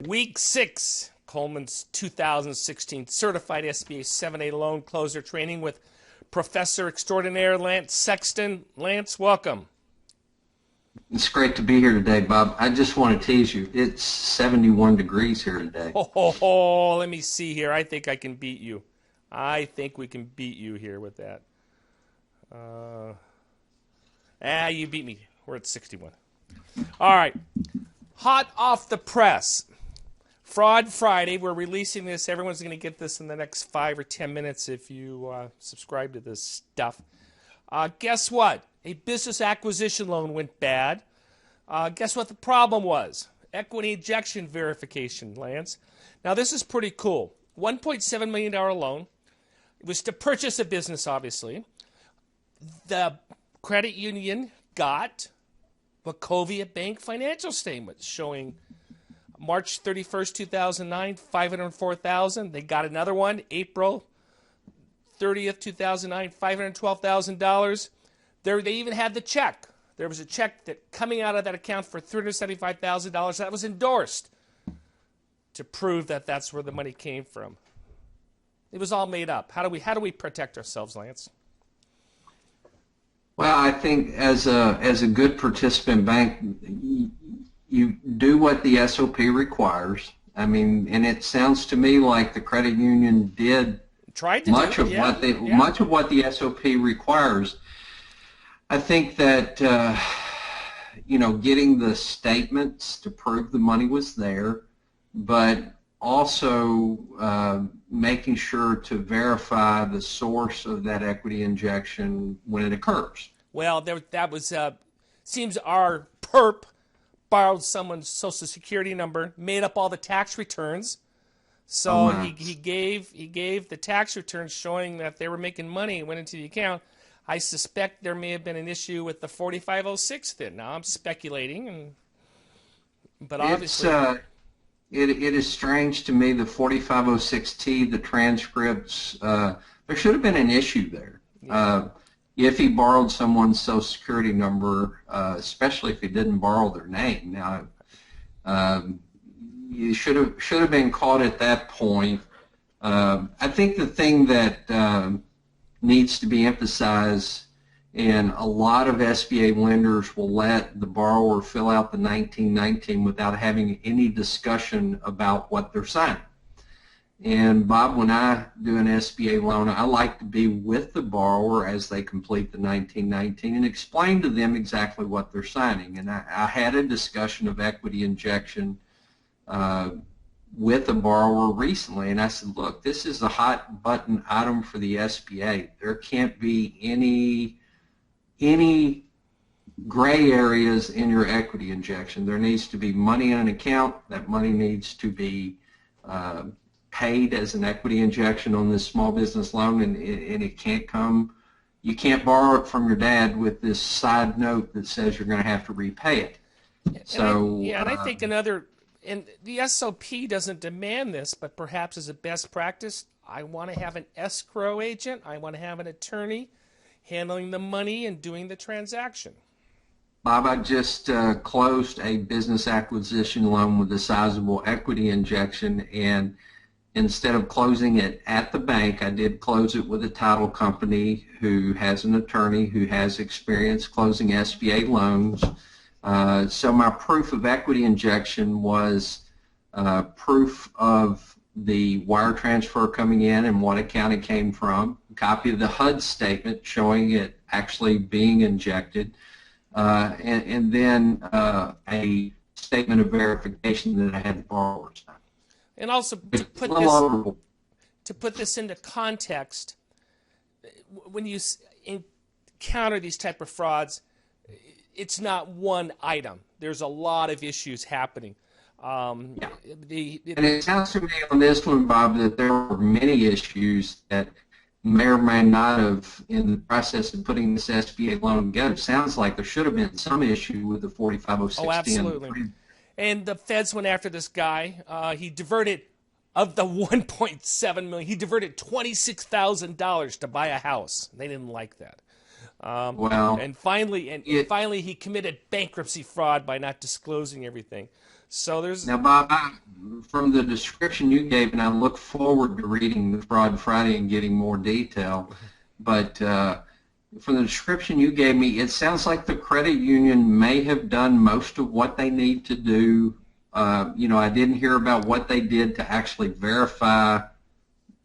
Week 6, Coleman's 2016 Certified SBA 7A Loan Closer Training with Professor Extraordinaire Lance Sexton. Lance, welcome. It's great to be here today, Bob. I just want to tease you. It's 71 degrees here today. Oh, let me see here. I think I can beat you. I think we can beat you here with that. You beat me. We're at 61. All right. Hot off the press. Fraud Friday. We're releasing this. Everyone's going to get this in the next 5 or 10 minutes if you subscribe to this stuff. Guess what? A business acquisition loan went bad. Guess what the problem was? Equity injection verification, Lance. Now, this is pretty cool. $1.7 million loan. It was to purchase a business, obviously. The credit union got Wachovia Bank financial statements showing March 31st, 2009, $504,000. They got another one, April 30th, 2009, $512,000. They even had the check. There was a check that coming out of that account for $375,000 that was endorsed to prove that that's where the money came from. It was all made up. How do we protect ourselves, Lance? Well, I think as a good participant bank, you do what the SOP requires. I mean, and it sounds to me like the credit union did much of what the SOP requires. I think that getting the statements to prove the money was there, but also making sure to verify the source of that equity injection when it occurs. Well, that was seems our perp borrowed someone's social security number, made up all the tax returns. So he gave the tax returns showing that they were making money and went into the account. I suspect there may have been an issue with the 4506 then. Now I'm speculating, but obviously it is strange to me, the 4506T, the transcripts. There should have been an issue there. Yeah. If he borrowed someone's social security number, especially if he didn't borrow their name. Now, you should have been caught at that point. I think the thing that needs to be emphasized, and a lot of SBA lenders will let the borrower fill out the 1919 without having any discussion about what they're signing. And Bob, when I do an SBA loan, I like to be with the borrower as they complete the 1919 and explain to them exactly what they're signing. And I had a discussion of equity injection with a borrower recently, and I said, look, this is a hot button item for the SBA. There can't be any gray areas in your equity injection. There needs to be money in an account. That money needs to be paid as an equity injection on this small business loan, and it can't come. You can't borrow it from your dad with this side note that says you're going to have to repay it. And I think and the SOP doesn't demand this, but perhaps as a best practice, I want to have an escrow agent. I want to have an attorney handling the money and doing the transaction. Bob, I just closed a business acquisition loan with a sizable equity injection, and instead of closing it at the bank, I did close it with a title company who has an attorney who has experience closing SBA loans. So my proof of equity injection was proof of the wire transfer coming in and what account it came from, a copy of the HUD statement showing it actually being injected, and then a statement of verification that I had the borrower sign. And also to put this into context, when you encounter these type of frauds, it's not one item. There's a lot of issues happening. And it sounds to me on this one, Bob, that there were many issues that may or may not have, in the process of putting this SBA loan together, it sounds like there should have been some issue with the 4506. Oh, absolutely. And the feds went after this guy. He diverted, of the $1.7 million, he diverted $26,000 to buy a house. They didn't like that. And finally he committed bankruptcy fraud by not disclosing everything. So there's Now, Bob, from the description you gave, and I look forward to reading the Fraud Friday and getting more detail, but from the description you gave me, it sounds like the credit union may have done most of what they need to do. I didn't hear about what they did to actually verify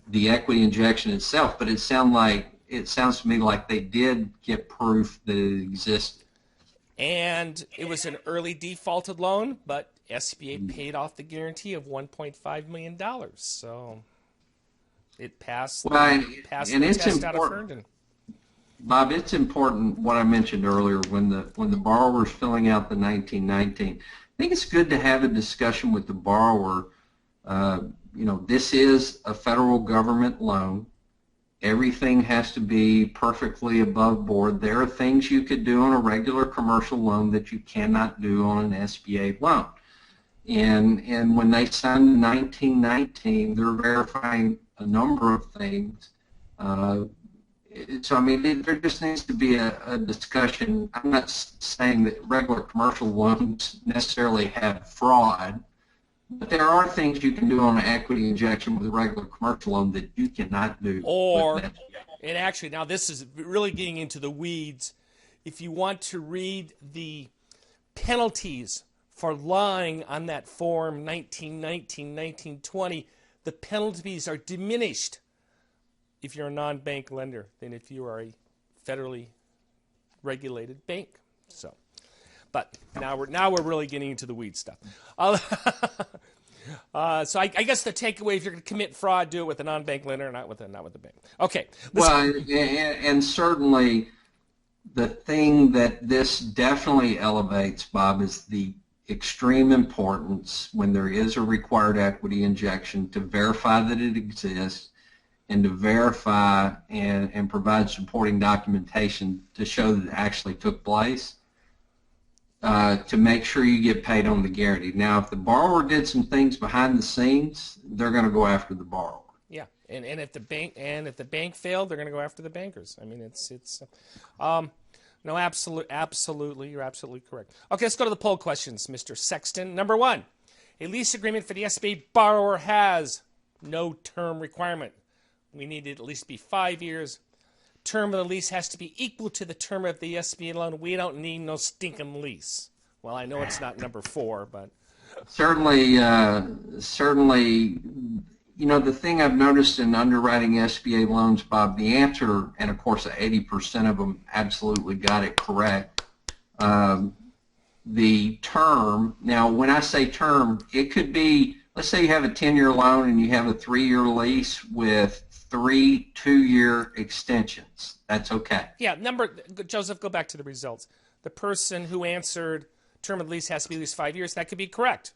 the equity injection itself, but it sounds to me like they did get proof that it existed. And it was an early defaulted loan, but SBA paid off the guarantee of $1.5 million. So it passed, passed the test out of Herndon. Bob, it's important what I mentioned earlier when the borrower's filling out the 1919. I think it's good to have a discussion with the borrower. This is a federal government loan. Everything has to be perfectly above board. There are things you could do on a regular commercial loan that you cannot do on an SBA loan. And when they signed the 1919, they're verifying a number of things. So, I mean, there just needs to be a discussion. I'm not saying that regular commercial loans necessarily have fraud, but there are things you can do on an equity injection with a regular commercial loan that you cannot do. And actually, now this is really getting into the weeds. If you want to read the penalties for lying on that form 1919, 1920, the penalties are diminished if you're a non-bank lender than if you are a federally regulated bank. So, but now we're really getting into the weed stuff. So I guess the takeaway, if you're going to commit fraud, do it with a non-bank lender, not with the bank. Okay. Well, and certainly the thing that this definitely elevates, Bob, is the extreme importance when there is a required equity injection to verify that it exists and to verify and provide supporting documentation to show that it actually took place. To make sure you get paid on the guarantee. Now, if the borrower did some things behind the scenes, they're going to go after the borrower. Yeah, and if the bank failed, they're going to go after the bankers. I mean, no, absolutely, you're absolutely correct. Okay, let's go to the poll questions, Mr. Sexton. Number 1, a lease agreement for the SBA borrower has no term requirement. We need it at least be 5 years. Term of the lease has to be equal to the term of the SBA loan. We don't need no stinking lease. Well, I know it's not number 4, but certainly, the thing I've noticed in underwriting SBA loans, Bob, the answer, and of course 80% of them absolutely got it correct. The term, now when I say term, it could be, let's say you have a 10-year loan and you have a 3-year lease with 3 2-year extensions. That's okay. Yeah, Joseph, go back to the results. The person who answered term of the lease has to be at least 5 years, that could be correct.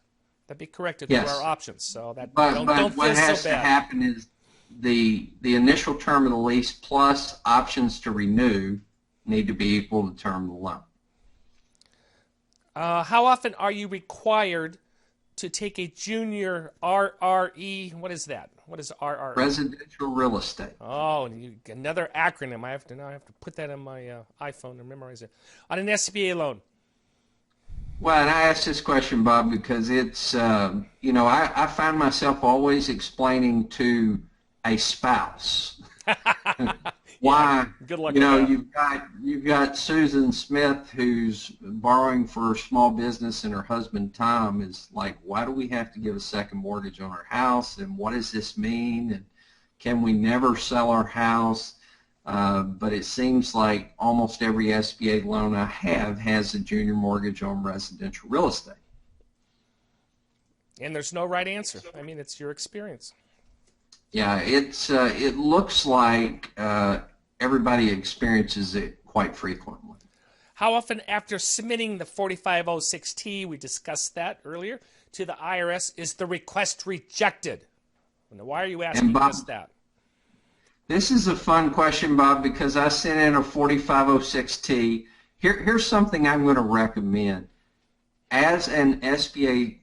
That'd be correct if there are options. So that don't what feel has so to bad. happen is the initial term of the lease plus options to renew need to be equal to the term of the loan. How often are you required to take a junior RRE? What is that? What is RRE? Residential real estate. Oh, another acronym. I have to put that on my iPhone and memorize it. On an SBA loan. Well, and I asked this question, Bob, because it's, I find myself always explaining to a spouse why, good luck you've got Susan Smith who's borrowing for her small business, and her husband Tom is like, why do we have to give a second mortgage on our house, and what does this mean, and can we never sell our house? But it seems like almost every SBA loan I have has a junior mortgage on residential real estate. And there's no right answer. I mean, it's your experience. Yeah, it looks like everybody experiences it quite frequently. How often after submitting the 4506T, we discussed that earlier, to the IRS, is the request rejected? Now, why are you asking us that? This is a fun question, Bob, because I sent in a 4506T. Here's something I'm going to recommend. As an SBA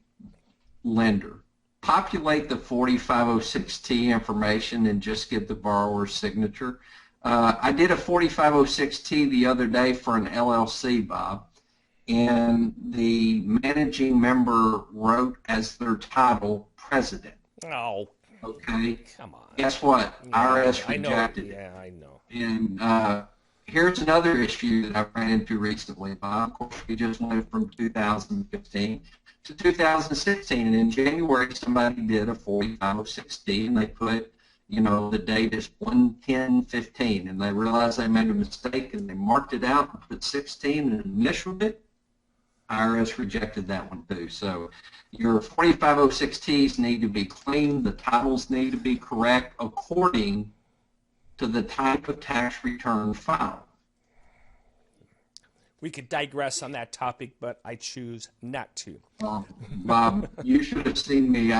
lender, populate the 4506T information and just give the borrower's signature. I did a 4506T the other day for an LLC, Bob, and the managing member wrote as their title president. Oh, okay. Come on. Guess what? Yeah, IRS I know. rejected it. Yeah, I know. And here's another issue that I ran into recently, Bob. Of course, we just went from 2015 to 2016, and in January somebody did a 4506D, and they put, the date is 1/10/15, and they realized they made a mistake, and they marked it out and put 16 and initialed it. IRS rejected that one too. So your 4506Ts need to be clean. The titles need to be correct according to the type of tax return filed. We could digress on that topic, but I choose not to. Bob, you should have seen me.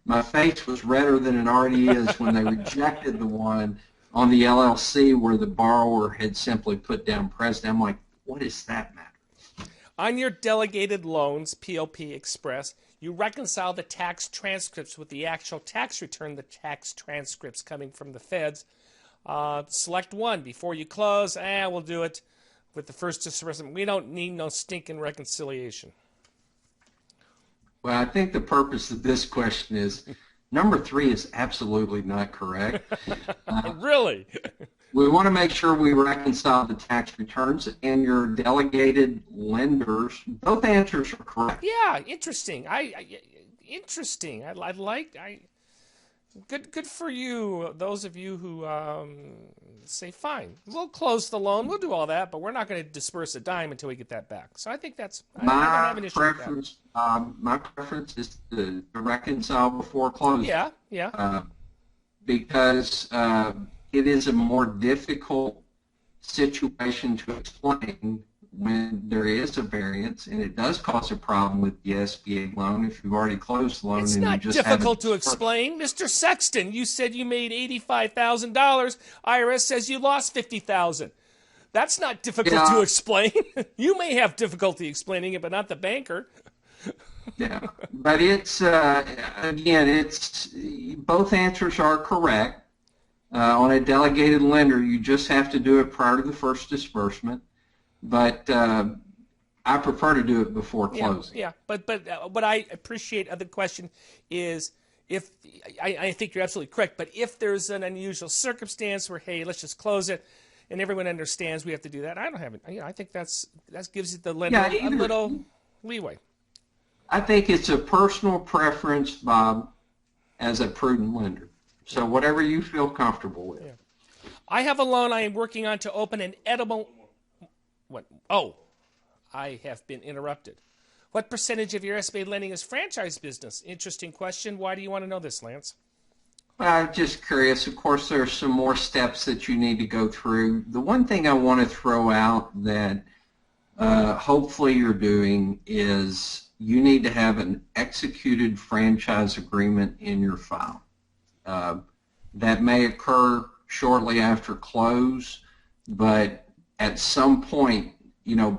My face was redder than it already is when they rejected the one on the LLC where the borrower had simply put down president. I'm like, what does that matter? On your delegated loans, PLP Express, you reconcile the tax transcripts with the actual tax return, the tax transcripts coming from the feds. Select one before you close. We'll do it with the first disbursement. We don't need no stinking reconciliation. Well, I think the purpose of this question is number 3 is absolutely not correct. Really? We want to make sure we reconcile the tax returns, and your delegated lenders, both answers are correct. Yeah, interesting. Interesting. Good for you. Those of you who say, fine, we'll close the loan, we'll do all that, but we're not going to disperse a dime until we get that back. So I think that's I don't have an issue with that. My preference is to reconcile before closing. Yeah. Because it is a more difficult situation to explain when there is a variance, and it does cause a problem with the SBA loan if you've already closed the loan. It's and not you just difficult to explain. Mr. Sexton, you said you made $85,000. IRS says you lost $50,000. That's not difficult to explain. You may have difficulty explaining it, but not the banker. Yeah, but it's, again, both answers are correct. On a delegated lender, you just have to do it prior to the first disbursement. But I prefer to do it before closing. Yeah. But what I appreciate of the question is, if I think you're absolutely correct, but if there's an unusual circumstance where, hey, let's just close it, and everyone understands we have to do that, I don't have it. I think that gives the lender a little leeway. I think it's a personal preference, Bob, as a prudent lender. So whatever you feel comfortable with. Yeah. I have a loan I am working on to open an edible. What? Oh, I have been interrupted. What percentage of your SBA lending is franchise business? Interesting question. Why do you want to know this, Lance? Well, I'm just curious. Of course, there are some more steps that you need to go through. The one thing I want to throw out that hopefully you're doing is you need to have an executed franchise agreement in your file. That may occur shortly after close, but at some point,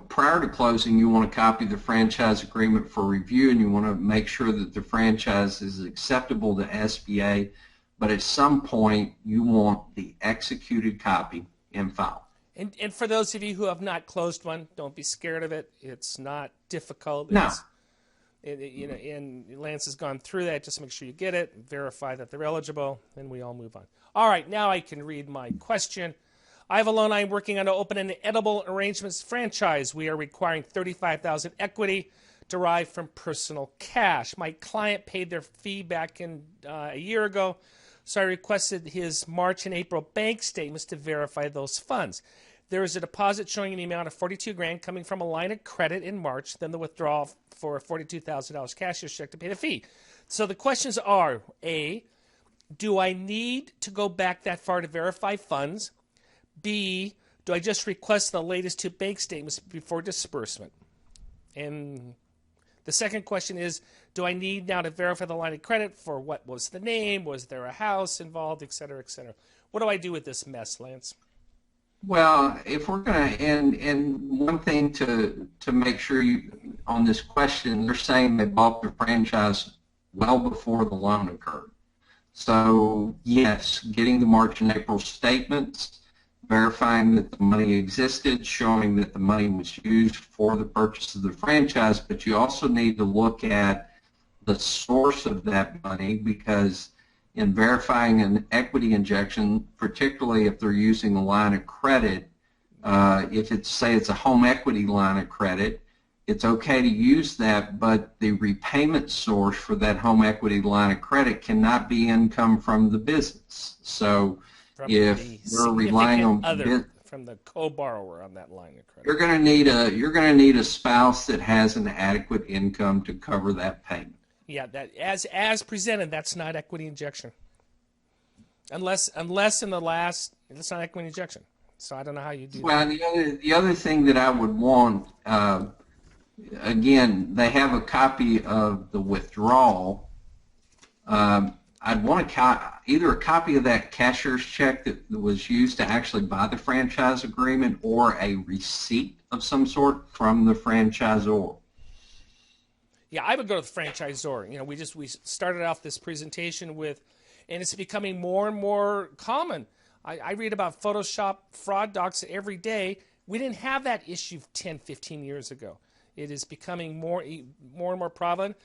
prior to closing, you want to copy the franchise agreement for review, and you want to make sure that the franchise is acceptable to SBA, but at some point, you want the executed copy in file. And for those of you who have not closed one, don't be scared of it. It's not difficult. No. And Lance has gone through that. Just make sure you get it, verify that they're eligible, and we all move on. All right, now I can read my question. I have a loan I am working on to open an edible arrangements franchise. We are requiring $35,000 equity derived from personal cash. My client paid their fee back in a year ago, so I requested his March and April bank statements to verify those funds. There is a deposit showing an amount of $42,000 coming from a line of credit in March, then the withdrawal for a $42,000 cashier's check to pay the fee. So the questions are, A, do I need to go back that far to verify funds? B, do I just request the latest 2 bank statements before disbursement? And the second question is, do I need now to verify the line of credit for what was the name? Was there a house involved, et cetera, et cetera? What do I do with this mess, Lance? Well, if we're going to, and one thing to make sure on this question, they're saying they bought the franchise well before the loan occurred. So, yes, getting the March and April statements, verifying that the money existed, showing that the money was used for the purchase of the franchise, but you also need to look at the source of that money, because in verifying an equity injection, particularly if they're using a line of credit, if it's, say it's a home equity line of credit, it's okay to use that, but the repayment source for that home equity line of credit cannot be income from the business. So if you're relying on from the co-borrower on that line of credit, you're going to need a spouse that has an adequate income to cover that payment. Yeah, that as presented, that's not equity injection. Unless in the last, it's not equity injection. So I don't know how you do well, that. Well, the other thing that I would want, again, they have a copy of the withdrawal. I'd want either a copy of that cashier's check that was used to actually buy the franchise agreement, or a receipt of some sort from the franchisor. Yeah, I would go to the franchisor. You know, we started off this presentation with, and it's becoming more and more common. I read about Photoshop fraud docs every day. We didn't have that issue 10, 15 years ago. It is becoming more and more prevalent.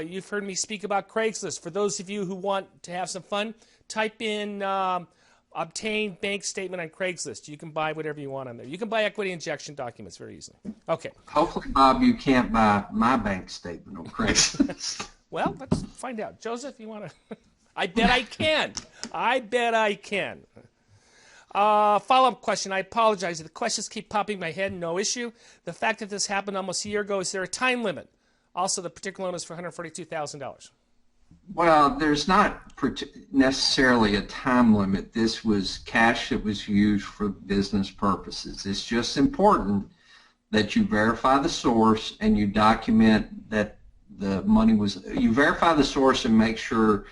You've heard me speak about Craigslist. For those of you who want to have some fun, type in obtain bank statement on Craigslist. You can buy whatever you want on there. You can buy equity injection documents very easily. Okay. Hopefully, Bob, you can't buy my bank statement on Craigslist. Well, let's find out. Joseph, you want to? I bet I can. I bet I can. Follow-up question. I apologize. The questions keep popping in my head. No issue. The fact that this happened almost a year ago, is there a time limit? Also, the particular loan is for $142,000. Well, there's not necessarily a time limit. This was cash that was used for business purposes. It's just important that you verify the source and you document that the money was, you verify the source and make sure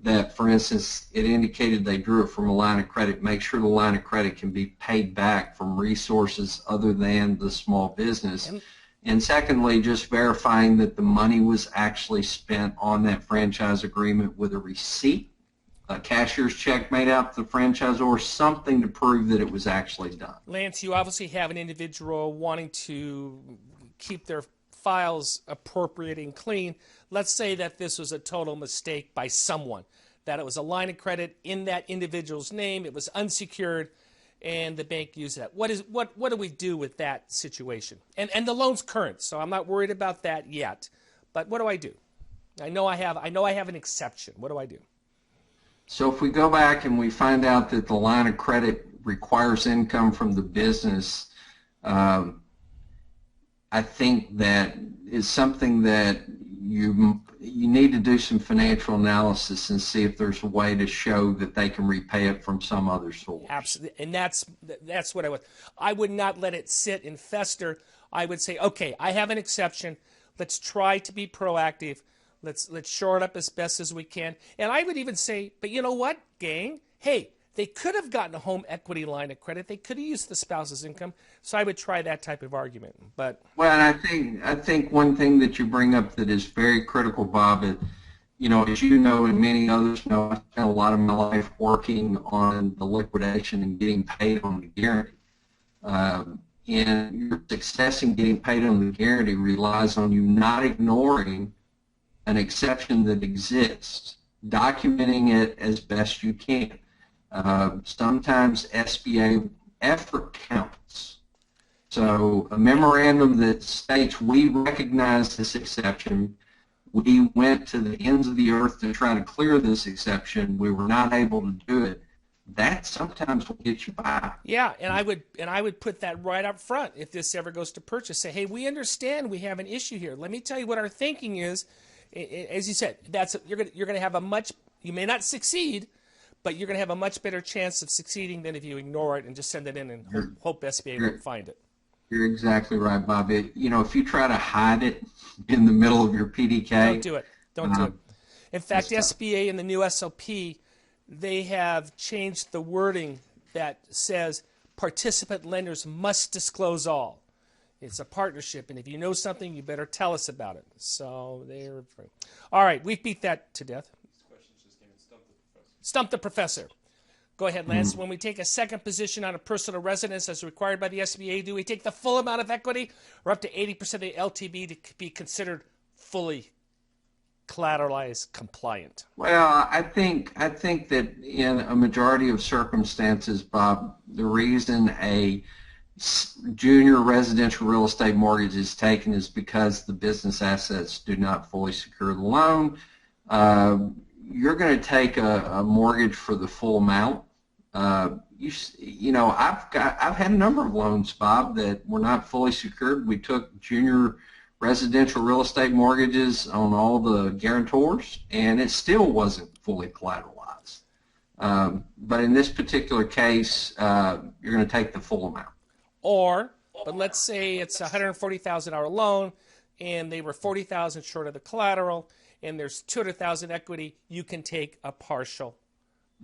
that, for instance, it indicated they drew it from a line of credit. Make sure the line of credit can be paid back from resources other than the small business. And secondly, just verifying that the money was actually spent on that franchise agreement with a receipt, a cashier's check made out to the franchisor, or something to prove that it was actually done. Lance, you obviously have an individual wanting to keep their files appropriate and clean. Let's say that this was a total mistake by someone, that it was a line of credit in that individual's name, it was unsecured, and the bank used that. What do we do with that situation? And the loan's current, so I'm not worried about that yet. But what do I do? I know I have an exception. What do I do? So if we go back and we find out that the line of credit requires income from the business, I think that is something that you need to do some financial analysis and see if there's a way to show that they can repay it from some other source. Absolutely, and that's what I would not let it sit and fester. I would say, okay, I have an exception. Let's try to be proactive. Let's shore it up as best as we can. And I would even say, but you know what, gang? Hey, they could have gotten a home equity line of credit. They could have used the spouse's income. So I would try that type of argument. But well, and I think one thing that you bring up that is very critical, Bob, is, you know, as you know and many others know, I spent a lot of my life working on the liquidation and getting paid on the guarantee. And your success in getting paid on the guarantee relies on you not ignoring an exception that exists, documenting it as best you can. Sometimes SBA effort counts. So a memorandum that states we recognize this exception, we went to the ends of the earth to try to clear this exception, we were not able to do it, that sometimes will get you by. Yeah, and I would put that right up front if this ever goes to purchase. Say, hey, we understand we have an issue here. Let me tell you what our thinking is. As you said, you're going to have a much, you may not succeed, but you're going to have a much better chance of succeeding than if you ignore it and just send it in and hope SBA won't find it. You're exactly right, Bob. You know, if you try to hide it in the middle of your PDK, don't do it. Don't do it. In fact, SBA in the new SOP, they have changed the wording that says participant lenders must disclose all. It's a partnership, and if you know something, you better tell us about it. So they're all right. We've beat that to death. Stump the professor. Go ahead, Lance. When we take a second position on a personal residence as required by the SBA, do we take the full amount of equity or up to 80% of the LTV to be considered fully collateralized compliant? Well, I think that in a majority of circumstances, Bob, the reason a junior residential real estate mortgage is taken is because the business assets do not fully secure the loan. You're going to take a mortgage for the full amount. You know, I've had a number of loans, Bob, that were not fully secured. We took junior residential real estate mortgages on all the guarantors, and it still wasn't fully collateralized. But in this particular case, you're going to take the full amount. But let's say it's a $140,000 loan, and they were $40,000 short of the collateral, and there's $200,000 equity. You can take a partial.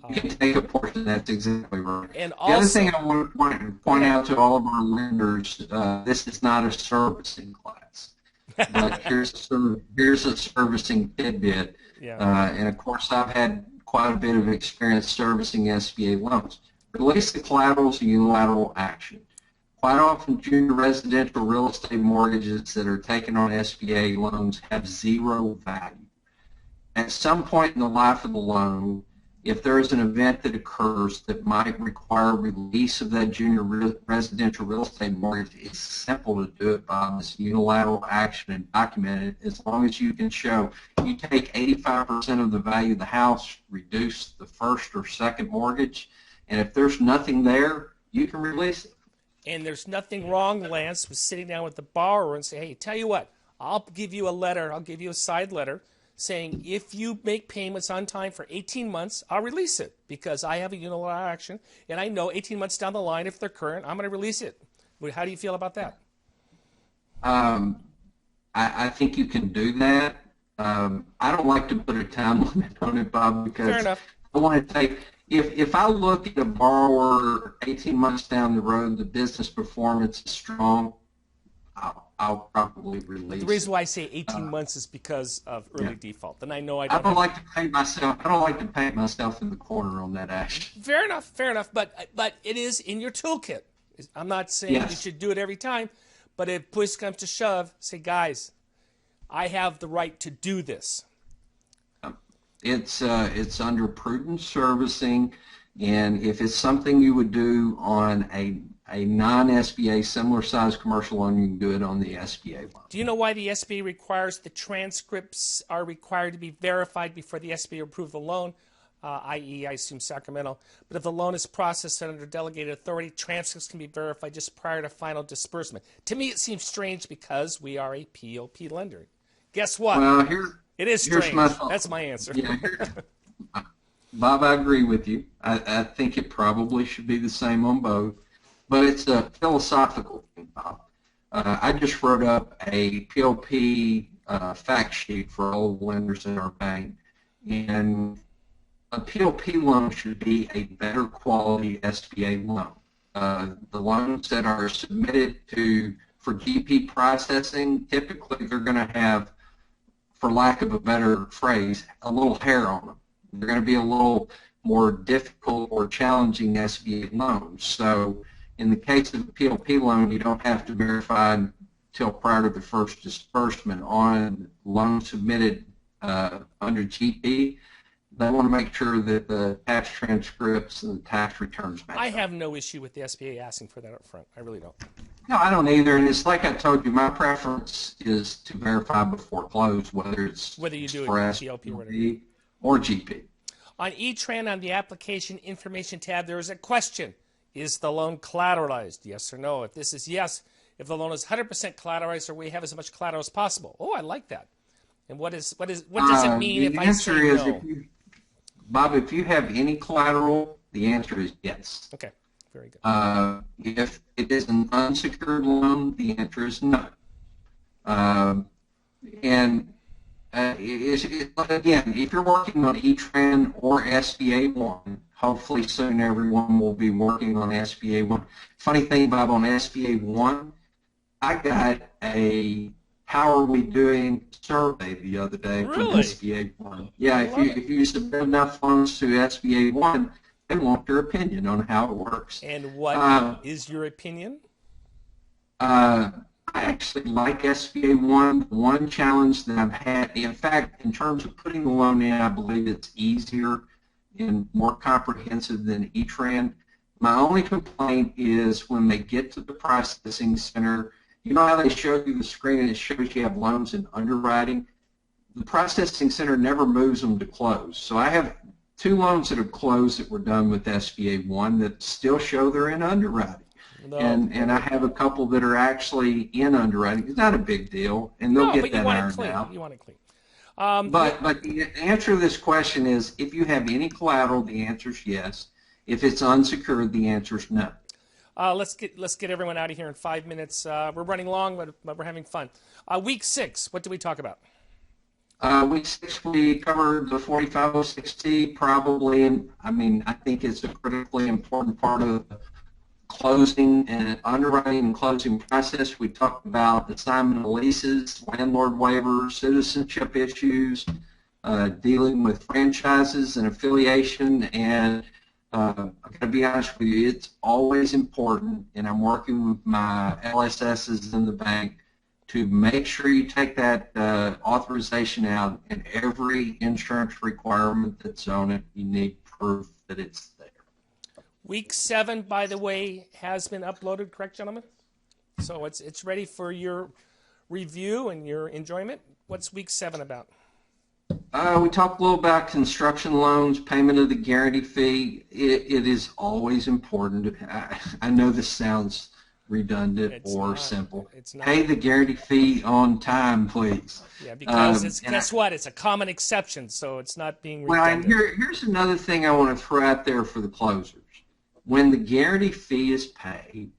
You can take a portion. That's exactly right. And the other thing I want to point out to all of our lenders: this is not a servicing class. But here's a servicing tidbit. Yeah. And of course, I've had quite a bit of experience servicing SBA loans. Release the collateral is a unilateral action. Quite often, junior residential real estate mortgages that are taken on SBA loans have zero value. At some point in the life of the loan, if there is an event that occurs that might require release of that junior residential real estate mortgage, it's simple to do it by this unilateral action and document it as long as you can show you take 85% of the value of the house, reduce the first or second mortgage, and if there's nothing there, you can release it. And there's nothing wrong, Lance, with sitting down with the borrower and say, hey, tell you what, I'll give you a letter, I'll give you a side letter saying if you make payments on time for 18 months, I'll release it because I have a unilateral action, and I know 18 months down the line, if they're current, I'm going to release it. How do you feel about that? I think you can do that. I don't like to put a time limit on it, Bob, because Fair enough. I want to take, if I look at a borrower 18 months down the road, the business performance is strong, I'll probably release The reason why I say 18 months is because of early default. Then I know I don't like to paint myself. I don't like to paint myself in the corner on that action. Fair enough. But it is in your toolkit. I'm not saying you should do it every time, but if push comes to shove, say, guys, I have the right to do this. It's under prudent servicing, and if it's something you would do on a non-SBA similar size commercial loan, you can do it on the SBA loan. Do you know why the SBA requires the transcripts are required to be verified before the SBA approve the loan, i.e., I assume Sacramento? But if the loan is processed under delegated authority, transcripts can be verified just prior to final disbursement. To me, it seems strange because we are a PLP lender. Guess what? Well, it is strange. That's my answer. Yeah, Bob, I agree with you. I think it probably should be the same on both. But it's a philosophical thing, Bob. I just wrote up a PLP fact sheet for all the lenders in our bank, and a PLP loan should be a better quality SBA loan. The loans that are submitted for GP processing, typically they're going to have, for lack of a better phrase, a little hair on them. They're going to be a little more difficult or challenging SBA loans. So in the case of a PLP loan, you don't have to verify until prior to the first disbursement. On loans submitted under GP, they want to make sure that the tax transcripts and the tax returns match. I have no issue with the SBA asking for that up front. I really don't. No, I don't either. And it's like I told you, my preference is to verify before close, whether you do Express, it PLP or GP. On E-Tran, on the application information tab, there is a question. Is the loan collateralized? Yes or no? If this is yes, if the loan is 100% collateralized, or we have as much collateral as possible. Oh, I like that. And what does it mean if I say no? Bob, if you have any collateral, the answer is yes. Okay, very good. If it is an unsecured loan, the answer is no. Again, if you're working on E-Tran or SBA 1, hopefully soon everyone will be working on SBA 1. Funny thing, Bob, on SBA 1, I got a how are we doing survey the other day from SBA 1. Yeah, if you submit enough loans to SBA 1, they want your opinion on how it works. And what is your opinion? I actually like SBA One. One challenge that I've had, in fact, in terms of putting the loan in, I believe it's easier and more comprehensive than E-Trend. My only complaint is when they get to the processing center, you know how they show you the screen and it shows you have loans in underwriting? The processing center never moves them to close. So I have 2 loans that have closed that were done with SBA One that still show they're in underwriting. No. And I have a couple that are actually in underwriting. It's not a big deal, and they'll get that ironed out. You want it clean. But the answer to this question is, if you have any collateral, the answer is yes. If it's unsecured, the answer is no. Let's get everyone out of here in 5 minutes. We're running long, but we're having fun. Week 6, what did we talk about? Week 6, we covered the 4506T probably, and I think it's a critically important part of the closing and underwriting and closing process. We talked about assignment of leases, landlord waivers, citizenship issues, dealing with franchises and affiliation, and I'm going to be honest with you, it's always important, and I'm working with my LSSs in the bank to make sure you take that authorization out, and every insurance requirement that's on it, you need proof that it's there. Week 7, by the way, has been uploaded, correct, gentlemen? So it's ready for your review and your enjoyment. What's week 7 about? We talked a little about construction loans, payment of the guarantee fee. It is always important. I know this sounds redundant simple. It's not. Pay the guarantee fee on time, please. Yeah, because guess what? It's a common exception, so it's not being redundant. Well, and here's another thing I want to throw out there for the closers. When the guarantee fee is paid,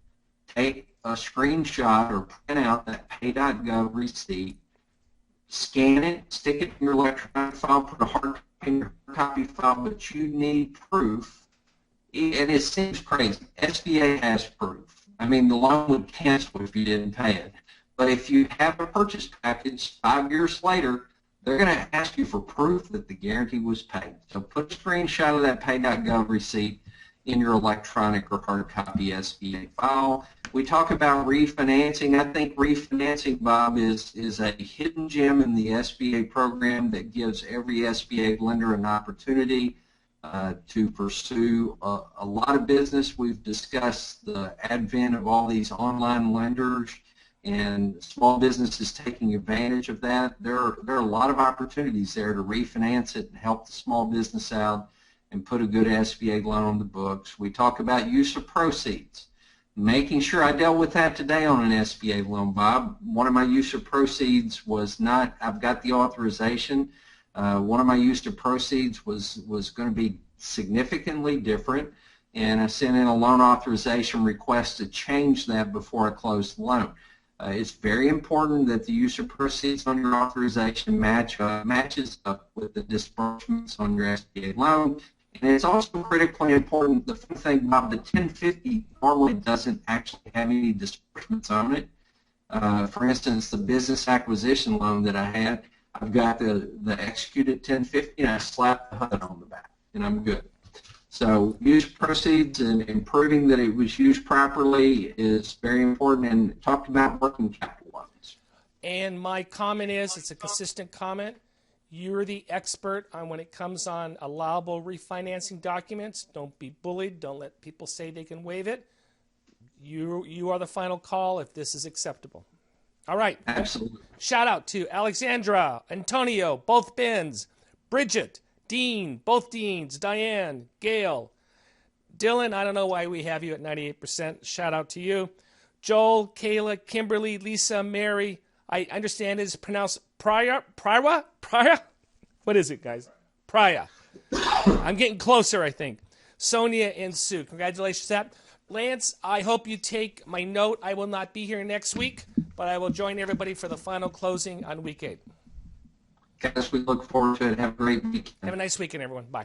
take a screenshot or print out that pay.gov receipt, scan it, stick it in your electronic file, put a hard copy in your copy file, but you need proof. And it seems crazy. SBA has proof. The loan would cancel if you didn't pay it. But if you have a purchase package 5 years later, they're going to ask you for proof that the guarantee was paid. So put a screenshot of that pay.gov receipt in your electronic or hard copy SBA file. We talk about refinancing. I think refinancing, Bob, is a hidden gem in the SBA program that gives every SBA lender an opportunity to pursue a lot of business. We've discussed the advent of all these online lenders and small businesses taking advantage of that. There are a lot of opportunities there to refinance it and help the small business out and put a good SBA loan on the books. We talk about use of proceeds. Making sure I dealt with that today on an SBA loan, Bob. One of my use of proceeds was not, I've got the authorization. One of my use of proceeds was going to be significantly different, and I sent in a loan authorization request to change that before I closed the loan. It's very important that the use of proceeds on your authorization matches up with the disbursements on your SBA loan. And it's also critically important, the fun thing about the 1050 normally doesn't actually have any disbursements on it. For instance, the business acquisition loan that I had, I've got the executed 1050 and I slapped the HUD on the back, and I'm good. So use proceeds and proving that it was used properly is very important, and talked about working capital loans. And my comment is, it's a consistent comment. You're the expert on when it comes on allowable refinancing documents. Don't be bullied. Don't let people say they can waive it. You are the final call if this is acceptable. All right. Absolutely. Shout out to Alexandra, Antonio, both Bens, Bridget, Dean, both Deans, Diane, Gail, Dylan. I don't know why we have you at 98%. Shout out to you. Joel, Kayla, Kimberly, Lisa, Mary. I understand it's pronounced Priya? What is it, guys? Priya. I'm getting closer, I think. Sonia and Sue. Congratulations, that. Lance, I hope you take my note. I will not be here next week, but I will join everybody for the final closing on week 8. Guys, we look forward to it. Have a great weekend. Have a nice weekend, everyone. Bye.